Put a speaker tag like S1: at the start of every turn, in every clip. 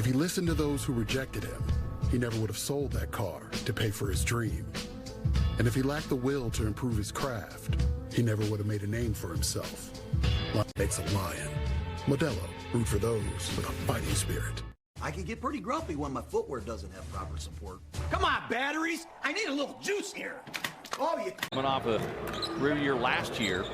S1: If he listened to those who rejected him, he never would have sold that car to pay for his dream. And if he lacked the will to improve his craft, he never would have made a name for himself. Lion makes a lion. Modelo, root for those with a fighting spirit.
S2: I can get pretty grumpy when my footwear doesn't have proper support.
S3: Come on, batteries! I need a little juice here.
S2: Oh, yeah.
S4: Coming off a career year last year,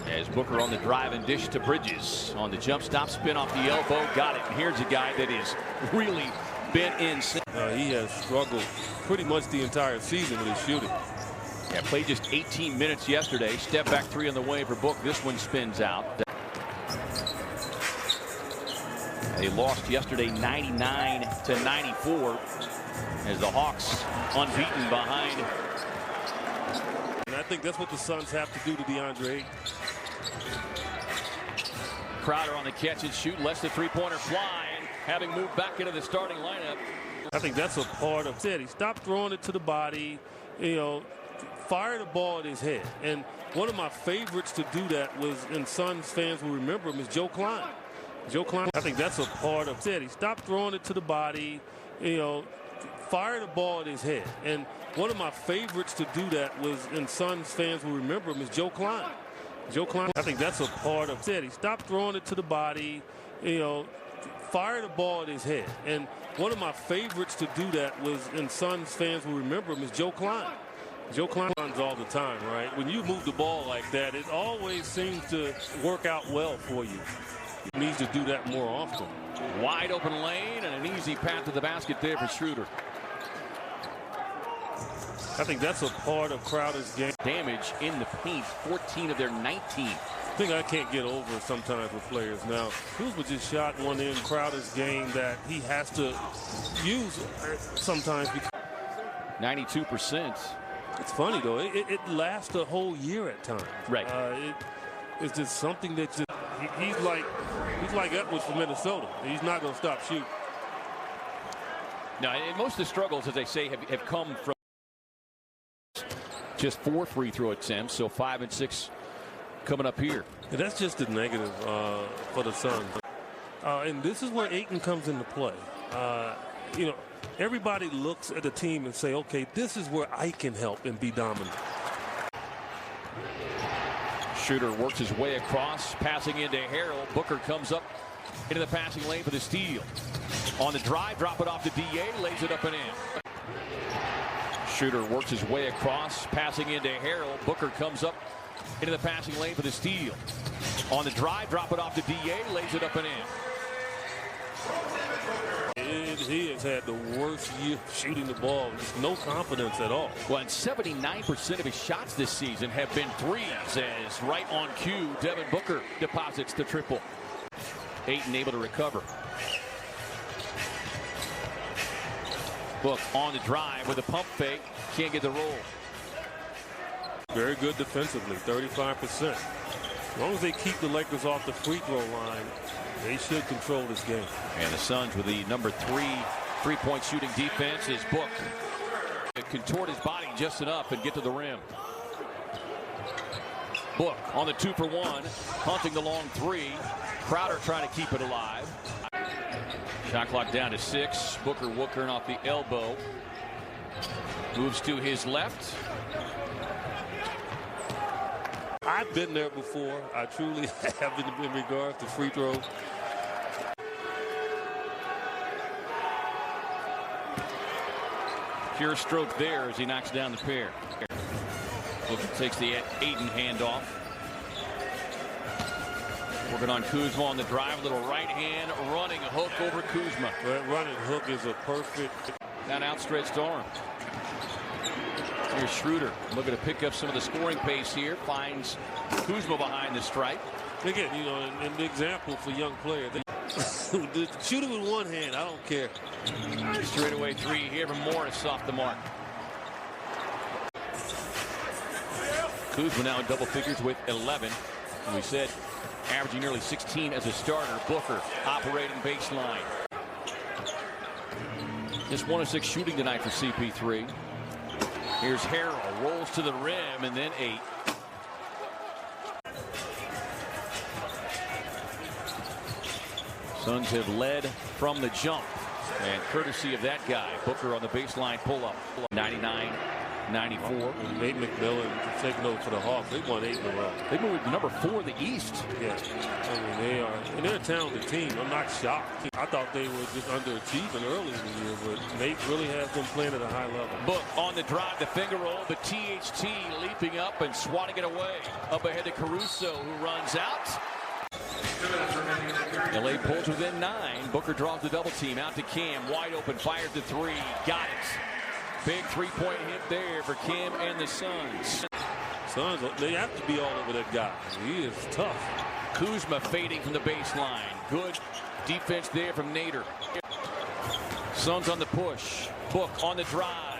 S4: as Booker on the drive and dish to Bridges. On the jump stop, spin off the elbow, got it. And here's a guy that has really been insane.
S5: He has struggled pretty much the entire season with his shooting.
S4: Yeah, played just 18 minutes yesterday. Step back three on the way for Book. This one spins out. They lost yesterday 99-94 as the Hawks unbeaten behind.
S5: And I think that's what the Suns have to do to DeAndre.
S4: Crowder on the catch and shoot, less than three-pointer fly, and having moved back into the starting lineup.
S5: I think that's a part of it. He stopped throwing it to the body, fire the ball at his head. And one of my favorites to do that was, and Suns fans will remember him, is Joe Klein. Joe Klein, I think that's a part of it. He stopped throwing it to the body, fire the ball at his head. And one of my favorites to do that was, and Suns fans will remember him, is Joe Klein. Joe Klein, I think that's a part of it. He stopped throwing it to the body, fire the ball at his head. And one of my favorites to do that was, and Suns fans will remember him, is Joe Klein. Joe Klein runs all the time, right? When you move the ball like that, it always seems to work out well for you. He needs to do that more often.
S4: Wide open lane and an easy path to the basket there for Schroeder.
S5: I think that's a part of Crowder's game.
S4: Damage in the paint, 14 of their 19.
S5: Thing I can't get over sometimes with players now. Kuzma just shot one in Crowder's game that he has to use sometimes.
S4: 92%.
S5: It's funny though. It lasts a whole year at times.
S4: Right.
S5: It's just something that just, he's like Edwards from Minnesota. He's not going to stop shooting.
S4: No, and most of the struggles, as they say, have come from just 4 free throw attempts, so 5 and 6 coming up here.
S5: And that's just the negative for the Suns. And this is where Ayton comes into play. Everybody looks at the team and say, okay, this is where I can help and be dominant.
S4: Schroeder works his way across, passing into Harrell. Booker comes up into the passing lane for the steal. On the drive, drop it off to DA, lays it up and in. Schroeder works his way across, passing into Harrell. Booker comes up into the passing lane for the steal. On the drive, drop it off to DA, lays it up and in.
S5: He has had the worst year shooting the ball. Just no confidence at all.
S4: Well, and 79% of his shots this season have been threes, as right on cue, Devin Booker deposits the triple. Ayton able to recover. Book on the drive with a pump fake. Can't get the roll.
S5: Very good defensively, 35%. As long as they keep the Lakers off the free throw line, they should control this game.
S4: And the Suns with the number 3 3-point shooting defense is Book. Contort his body just enough and get to the rim. Book on the 2-for-1, hunting the long 3. Crowder trying to keep it alive. Shot clock down to 6. Booker wookering off the elbow. Moves to his left.
S5: I've been there before. I truly have in regards to free throws.
S4: Pure stroke there as he knocks down the pair. Booker takes the Ayton handoff. Working on Kuzma on the drive. Little right hand running hook over Kuzma.
S5: That running hook is a perfect.
S4: That outstretched arm. Here's Schroeder looking to pick up some of the scoring pace here. Finds Kuzma behind the stripe.
S5: Again, an example for young players. Shooting with one hand, I don't care.
S4: Straightaway 3 here from Morris off the mark. Kuzma now in double figures with 11. And we said averaging nearly 16 as a starter. Booker operating baseline. Just 1 of 6 shooting tonight for CP3. Here's Harrell, rolls to the rim, and then 8. Suns have led from the jump. And courtesy of that guy, Booker on the baseline pull-up. 99-94.
S5: Nate McMillan taking over for the Hawks. They won 8 in a row.
S4: They moved to number 4 in the East.
S5: Yeah, I mean, they're a talented team. I'm not shocked. I thought they were just underachieving early in the year, but Nate really has them playing at a high level.
S4: Book on the drive, the finger roll, the THT leaping up and swatting it away. Up ahead to Caruso, who runs out. LA pulls within 9. Booker draws the double team out to Cam. Wide open, fires the 3. Got it. Big three-point hit there for Cam and the Suns.
S5: Suns, they have to be all over that guy. He is tough.
S4: Kuzma fading from the baseline. Good defense there from Nader. Suns on the push. Book on the drive.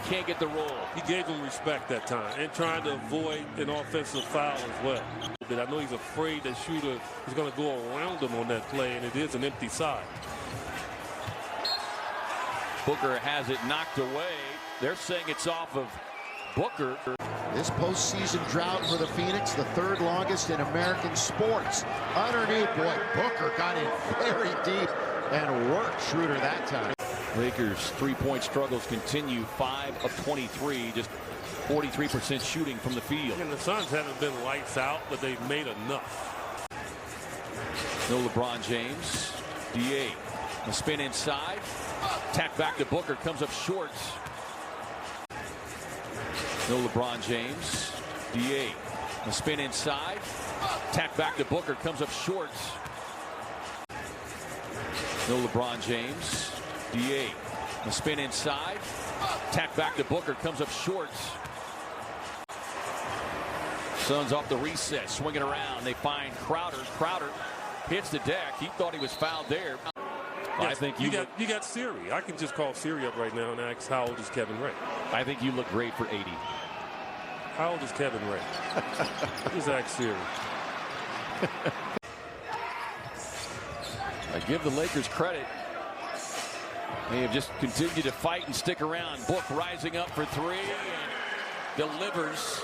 S4: Can't get the roll.
S5: He gave him respect that time and trying to avoid an offensive foul as well. I know he's afraid that shooter is going to go around him on that play, and it is an empty side.
S4: Booker has it knocked away. They're saying it's off of Booker.
S6: This postseason drought for the Phoenix, the 3rd longest in American sports. Underneath, boy, Booker got in very deep and worked Schroeder that time.
S4: Lakers' three-point struggles continue. 5 of 23, just 43% shooting from the field.
S5: And the Suns haven't been lights out, but they've made enough.
S4: No LeBron James. DA. A spin inside. Tap back to Booker. Comes up short. No LeBron James. DA. A spin inside. Tap back to Booker. Comes up short. No LeBron James. DA. A spin inside. Tap back to Booker. Comes up short. Suns off the reset. Swinging around. They find Crowder. Crowder hits the deck. He thought he was fouled there.
S5: Yes,
S4: I think
S5: you got Siri. I can just call Siri up right now and ask how old is Kevin Ray.
S4: I think you look great for 80.
S5: How old is Kevin Ray? Just ask Siri.
S4: I give the Lakers credit. They have just continued to fight and stick around. Book rising up for 3 and delivers.